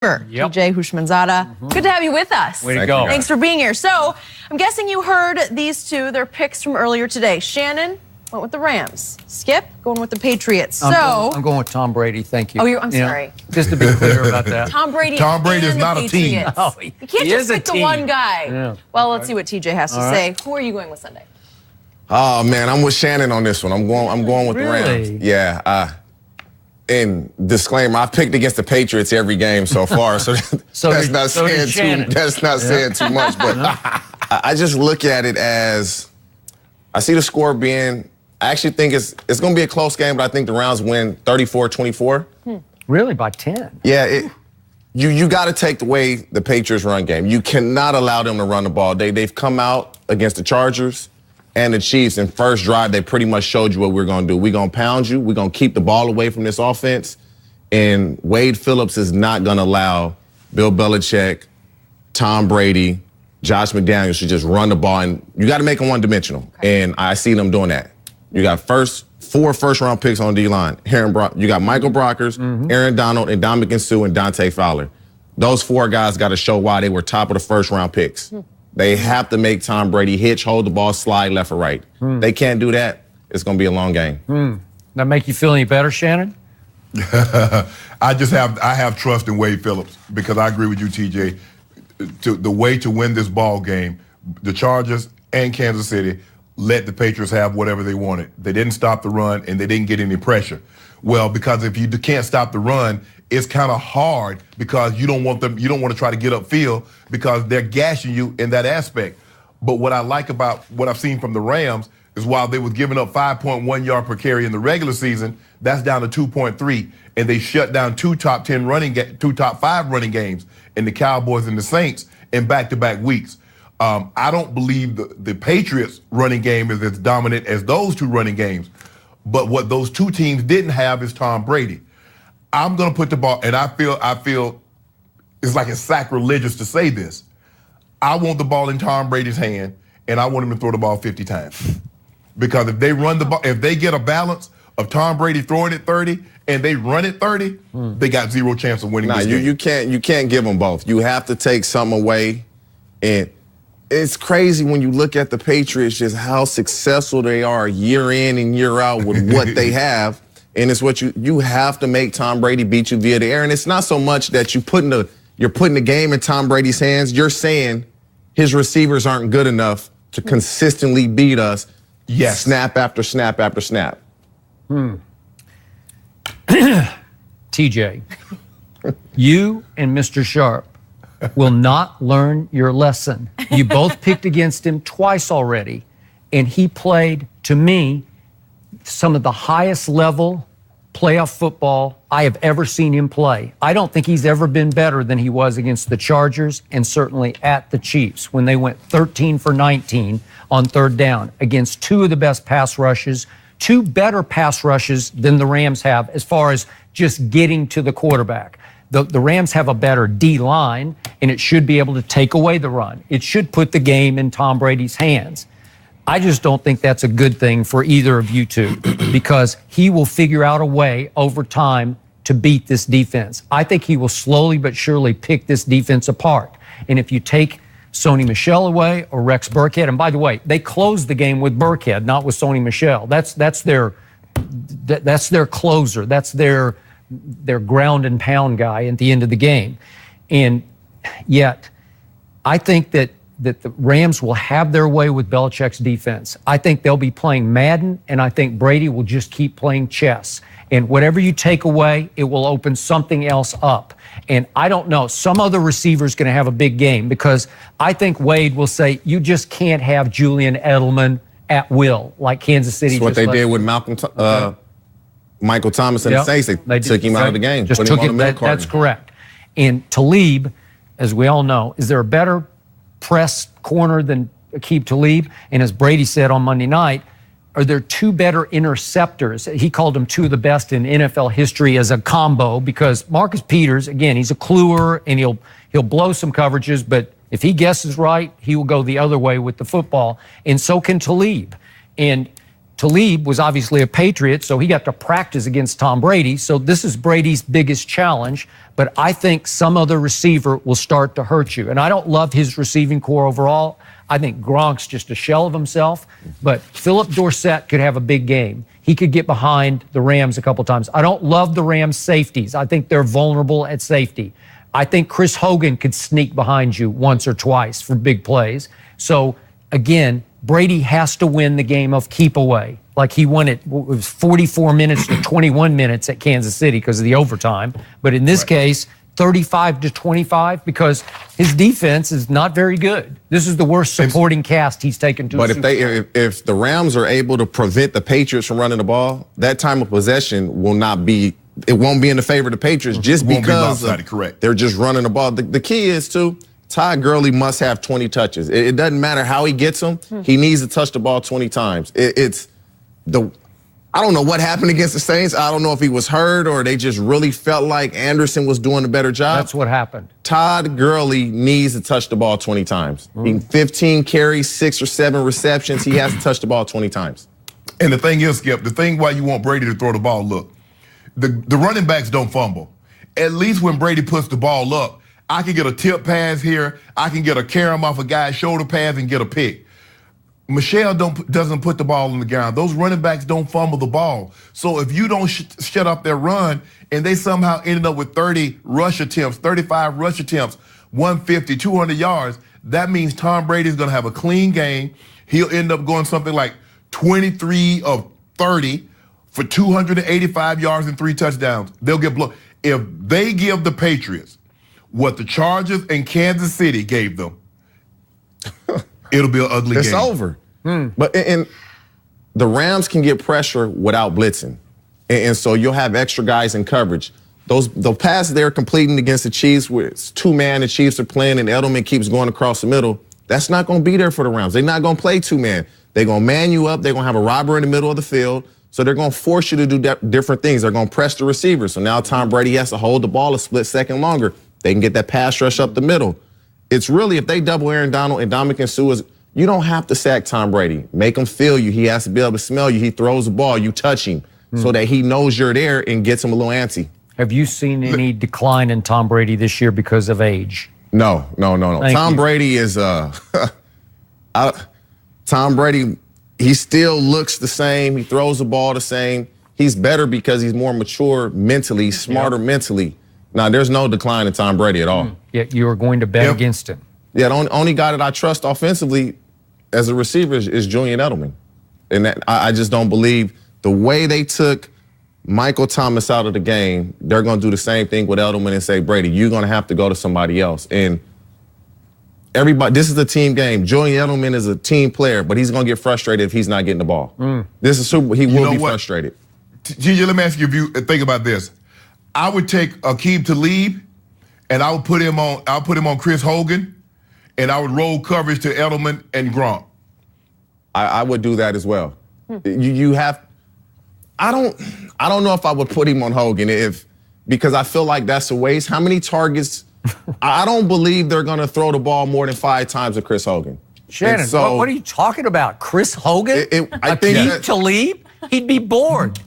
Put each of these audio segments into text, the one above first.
TJ HOUSHMANDZADEH. Good to have you with us. Way to go. Thanks for being here. So, I'm guessing you heard these two, their picks from earlier today. Shannon went with the Rams. Skip going with the Patriots. I'm going with Tom Brady. Thank you. Oh, I'm sorry. Just to be clear about that. Tom Brady is not a team. Oh, you can't just pick the one guy. Yeah. Well, let's see what TJ has to say. Who are you going with Sunday? Oh man, I'm with Shannon on this one. I'm going with the Rams. Yeah. And disclaimer, I've picked against the Patriots every game so far, so that's not saying too much. But I just look at it as I see the score being. I actually think it's going to be a close game, but I think the Rams win 34-24. Really, by 10? Yeah. You got to take away the Patriots' run game. You cannot allow them to run the ball. They've come out against the Chargers and the Chiefs in first drive. They pretty much showed you what we're going to do. We're going to pound you. We're going to keep the ball away from this offense. And Wade Phillips is not going to allow Bill Belichick, Tom Brady, Josh McDaniels to just run the ball. And you got to make them one-dimensional. Okay. And I see them doing that. You got four first-round picks on D-line. You got Michael Brockers, Aaron Donald, and Dominican Sue, and Dante Fowler. Those four guys got to show why they were top of the first-round picks. They have to make Tom Brady hitch, hold the ball, slide left or right. They can't do that. It's going to be a long game. That make you feel any better, Shannon? I have trust in Wade Phillips because I agree with you, TJ. The way to win this ball game, the Chargers and Kansas City let the Patriots have whatever they wanted. They didn't stop the run and they didn't get any pressure. Well, because if you can't stop the run, it's kind of hard because you don't want to try to get upfield because they're gashing you in that aspect. But what I like about what I've seen from the Rams is while they was giving up 5.1 yards per carry in the regular season, that's down to 2.3, and they shut down two top 5 running games in the Cowboys and the Saints in back-to-back weeks. I don't believe the Patriots running game is as dominant as those two running games. But what those two teams didn't have is Tom Brady. I'm going to put the ball, and I feel it's like it's sacrilegious to say this. I want the ball in Tom Brady's hand, and I want him to throw the ball 50 times. Because if they run the ball, if they get a balance of Tom Brady throwing it 30 and they run it 30, they got zero chance of winning this game. You can't give them both. You have to take something away. And it's crazy when you look at the Patriots, just how successful they are year in and year out with what they have. And it's what you have to make Tom Brady beat you via the air. And it's not so much that you're putting the game in Tom Brady's hands. You're saying his receivers aren't good enough to consistently beat us. Yes. Snap after snap after snap. TJ, you and Mr. Sharp will not learn your lesson. You both picked against him twice already, and he played, to me, some of the highest level playoff football I have ever seen him play. I don't think he's ever been better than he was against the Chargers and certainly at the Chiefs when they went 13 for 19 on third down against two of the best pass rushes, two better pass rushes than the Rams have as far as just getting to the quarterback. The Rams have a better D-line, and it should be able to take away the run. It should put the game in Tom Brady's hands. I just don't think that's a good thing for either of you two because he will figure out a way over time to beat this defense. I think he will slowly but surely pick this defense apart. And if you take Sony Michel away or Rex Burkhead, and by the way, they closed the game with Burkhead, not with Sony Michel. That's their closer. That's their ground and pound guy at the end of the game. And yet, I think that the Rams will have their way with Belichick's defense. I think they'll be playing Madden, and I think Brady will just keep playing chess. And whatever you take away, it will open something else up. And I don't know, some other receiver's going to have a big game because I think Wade will say, you just can't have Julian Edelman at will, like Kansas City. That's what they did with Michael Thomas and the Saints. They took him out of the game. Just took him. That's correct. And Talib, as we all know, is there a better press corner than Aqib Talib? And as Brady said on Monday night, are there two better interceptors? He called them two of the best in NFL history as a combo because Marcus Peters, again, he's a cluer and he'll blow some coverages, but if he guesses right, he will go the other way with the football, and so can Talib. And Talib was obviously a Patriot, so he got to practice against Tom Brady. So this is Brady's biggest challenge, but I think some other receiver will start to hurt you. And I don't love his receiving core overall. I think Gronk's just a shell of himself, but Philip Dorsett could have a big game. He could get behind the Rams a couple times. I don't love the Rams' safeties. I think they're vulnerable at safety. I think Chris Hogan could sneak behind you once or twice for big plays. So, again, Brady has to win the game of keep away. Like he won it was 44 minutes to 21 minutes at Kansas City because of the overtime. But in this case, 35 to 25 because his defense is not very good. This is the worst supporting cast he's taken to. But if the Rams are able to prevent the Patriots from running the ball, that time of possession will not be. It won't be in the favor of the Patriots just because they're just running the ball. The key is too. Todd Gurley must have 20 touches. It doesn't matter how he gets them. He needs to touch the ball 20 times. I don't know what happened against the Saints. I don't know if he was hurt or they just really felt like Anderson was doing a better job. That's what happened. Todd Gurley needs to touch the ball 20 times. 15 carries, 6 or 7 receptions. He has to touch the ball 20 times. And the thing is, Skip, the thing why you want Brady to throw the ball, look, the running backs don't fumble. At least when Brady puts the ball up, I can get a tip pass here. I can get a carom off a guy's shoulder pass and get a pick. Michelle doesn't put the ball on the ground. Those running backs don't fumble the ball. So if you don't shut up their run and they somehow ended up with 30 rush attempts, 35 rush attempts, 150, 200 yards, that means Tom Brady's going to have a clean game. He'll end up going something like 23 of 30 for 285 yards and 3 touchdowns. They'll get blown. If they give the Patriots what the Chargers and Kansas City gave them, it'll be an ugly game. It's over. But and the Rams can get pressure without blitzing. And so you'll have extra guys in coverage. The passes they're completing against the Chiefs, where it's 2-man, the Chiefs are playing, and Edelman keeps going across the middle, that's not going to be there for the Rams. They're not going to play 2-man. They're going to man you up. They're going to have a robber in the middle of the field. So they're going to force you to do different things. They're going to press the receiver. So now Tom Brady has to hold the ball a split second longer. They can get that pass rush up the middle. It's really, if they double Aaron Donald and Ndamukong Suh, you don't have to sack Tom Brady. Make him feel you. He has to be able to smell you. He throws the ball. You touch him so that he knows you're there and gets him a little antsy. Have you seen any decline in Tom Brady this year because of age? No. Tom Brady is Tom Brady, he still looks the same. He throws the ball the same. He's better because he's more mature mentally, smarter mentally. Now, there's no decline in Tom Brady at all. Yet you are going to bet against him. Yeah, the only guy that I trust offensively as a receiver is Julian Edelman. And that, I just don't believe the way they took Michael Thomas out of the game, they're going to do the same thing with Edelman and say, Brady, you're going to have to go to somebody else. And everybody, this is a team game. Julian Edelman is a team player, but he's going to get frustrated if he's not getting the ball. This is super. He will be frustrated. Gigi, let me ask you if you think about this. I would take Aqib Talib, and I would put him on. I'll put him on Chris Hogan, and I would roll coverage to Edelman and Gronk. I would do that as well. You have. I don't know if I would put him on Hogan because I feel like that's a waste. How many targets? I don't believe they're going to throw the ball more than 5 times at Chris Hogan. Shannon, so, what are you talking about? Chris Hogan? I think Aqib Talib? He'd be bored.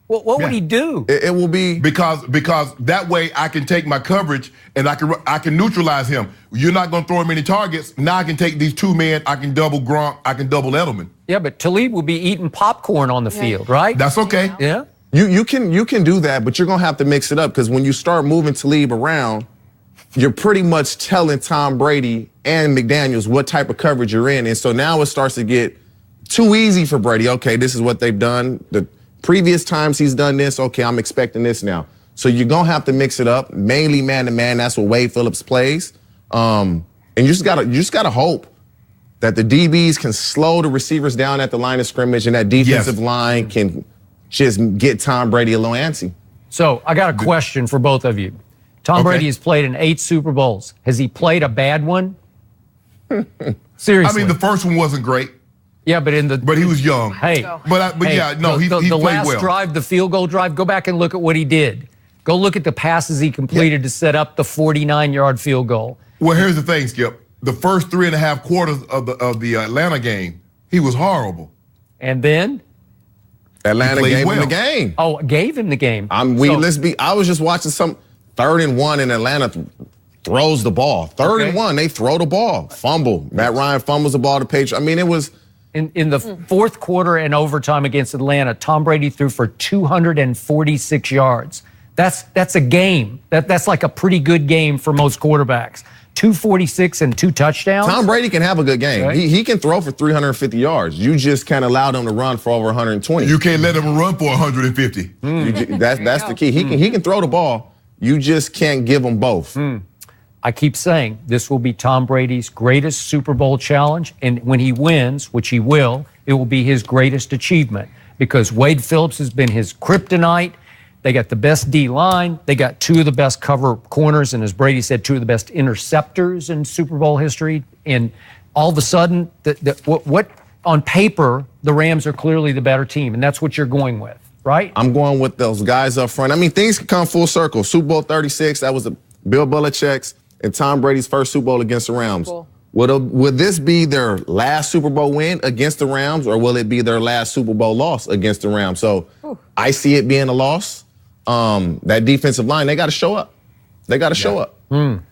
What would he do? It will be because that way I can take my coverage and I can neutralize him. You're not going to throw him any targets. Now I can take these 2 men. I can double Gronk. I can double Edelman. Yeah, but Talib will be eating popcorn on the field, right? That's okay. Yeah. You can do that, but you're going to have to mix it up because when you start moving Talib around, you're pretty much telling Tom Brady and McDaniels what type of coverage you're in. And so now it starts to get too easy for Brady. Okay, this is what they've done. The previous times he's done this, okay, I'm expecting this now. So you're going to have to mix it up, mainly man-to-man. That's what Wade Phillips plays. And you just gotta hope that the DBs can slow the receivers down at the line of scrimmage and that defensive line can just get Tom Brady a little antsy. So I got a question for both of you. Tom Brady has played in 8 Super Bowls. Has he played a bad one? Seriously. I mean, the first one wasn't great. Yeah, but he was young. Hey, but yeah, no, he played well. The last drive, the field goal drive, go back and look at what he did. Go look at the passes he completed to set up the 49-yard field goal. Well, here's the thing, Skip. The first 3.5 quarters of the Atlanta game, he was horrible. And then Atlanta gave him the game. Oh, gave him the game. I was just watching some 3rd and 1 and Atlanta throws the ball. 3rd and 1, they throw the ball. Fumble. Matt Ryan fumbles the ball to Patriots. I mean, it was... In the fourth quarter and overtime against Atlanta, Tom Brady threw for 246 yards. That's a game. That's like a pretty good game for most quarterbacks. 246 and 2 touchdowns. Tom Brady can have a good game. Right. He can throw for 350 yards. You just can't allow them to run for over 120. You can't let him run for 150. That's the key. He can throw the ball. You just can't give them both. I keep saying this will be Tom Brady's greatest Super Bowl challenge, and when he wins, which he will, it will be his greatest achievement because Wade Phillips has been his kryptonite. They got the best D-line. They got 2 of the best cover corners, and as Brady said, 2 of the best interceptors in Super Bowl history. And all of a sudden, what on paper, the Rams are clearly the better team, and that's what you're going with, right? I'm going with those guys up front. I mean, things can come full circle. Super Bowl 36, that was Bill Belichick's and Tom Brady's first Super Bowl against the Rams. Cool. Would this be their last Super Bowl win against the Rams, or will it be their last Super Bowl loss against the Rams? So I see it being a loss. That defensive line, they got to show up. They got to show up.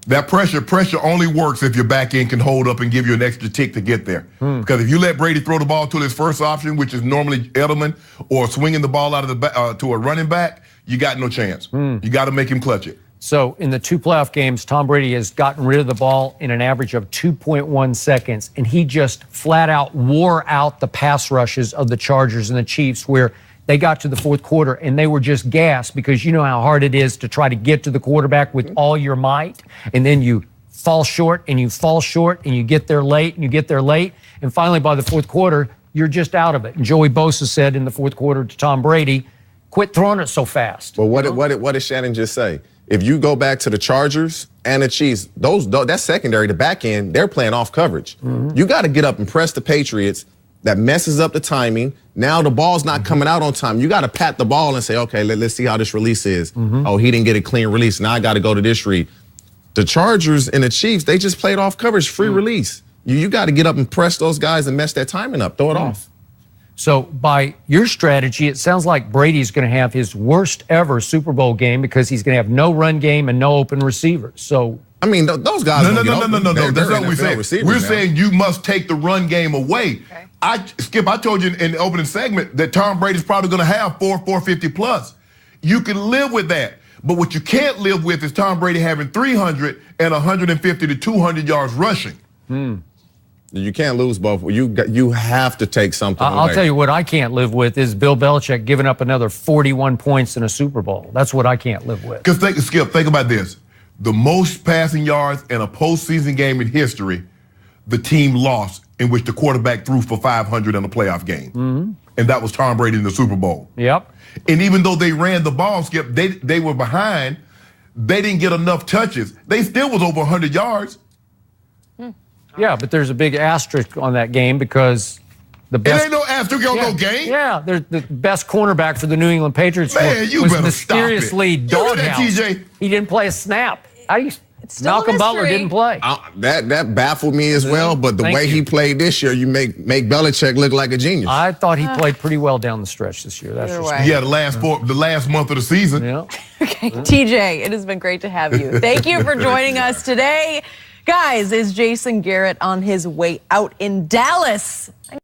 That pressure only works if your back end can hold up and give you an extra tick to get there. Because if you let Brady throw the ball to his first option, which is normally Edelman, or swinging the ball out of the to a running back, you got no chance. You got to make him clutch it. So in the 2 playoff games, Tom Brady has gotten rid of the ball in an average of 2.1 seconds, and he just flat out wore out the pass rushes of the Chargers and the Chiefs, where they got to the fourth quarter and they were just gassed because you know how hard it is to try to get to the quarterback with all your might, and then you fall short and you fall short and you get there late and you get there late, and finally by the fourth quarter, you're just out of it. And Joey Bosa said in the fourth quarter to Tom Brady, quit throwing it so fast. But what did Shannon just say? If you go back to the Chargers and the Chiefs, that secondary, the back end, they're playing off coverage. You got to get up and press the Patriots. That messes up the timing. Now the ball's not coming out on time. You got to pat the ball and say, okay, let's see how this release is. Oh, he didn't get a clean release. Now I got to go to this read. The Chargers and the Chiefs, they just played off coverage, free release. You got to get up and press those guys and mess that timing up. Throw it off. So by your strategy, it sounds like Brady's going to have his worst ever Super Bowl game because he's going to have no run game and no open receivers. So I mean, those guys. No. That's not what we're saying. We're saying you must take the run game away. Skip, I told you in the opening segment that Tom Brady's probably going to have 450 plus. You can live with that. But what you can't live with is Tom Brady having 300 and 150 to 200 yards rushing. You can't lose both. You have to take something away. I'll tell you what I can't live with is Bill Belichick giving up another 41 points in a Super Bowl. That's what I can't live with. Because Skip, think about this. The most passing yards in a postseason game in history, the team lost in which the quarterback threw for 500 in a playoff game. And that was Tom Brady in the Super Bowl. Yep. And even though they ran the ball, Skip, they were behind. They didn't get enough touches. They still was over 100 yards. Yeah, but there's a big asterisk on that game because the best. It ain't no asterisk on no game. Yeah, the best cornerback for the New England Patriots was mysteriously doghouse. He didn't play a snap. Malcolm Butler didn't play. That baffled me as well, but the way he played this year, you make Belichick look like a genius. I thought he played pretty well down the stretch this year. That's for sure. Yeah, the last month of the season. Yeah. Okay, TJ, it has been great to have you. Thank you for joining us today. Guys, is Jason Garrett on his way out in Dallas?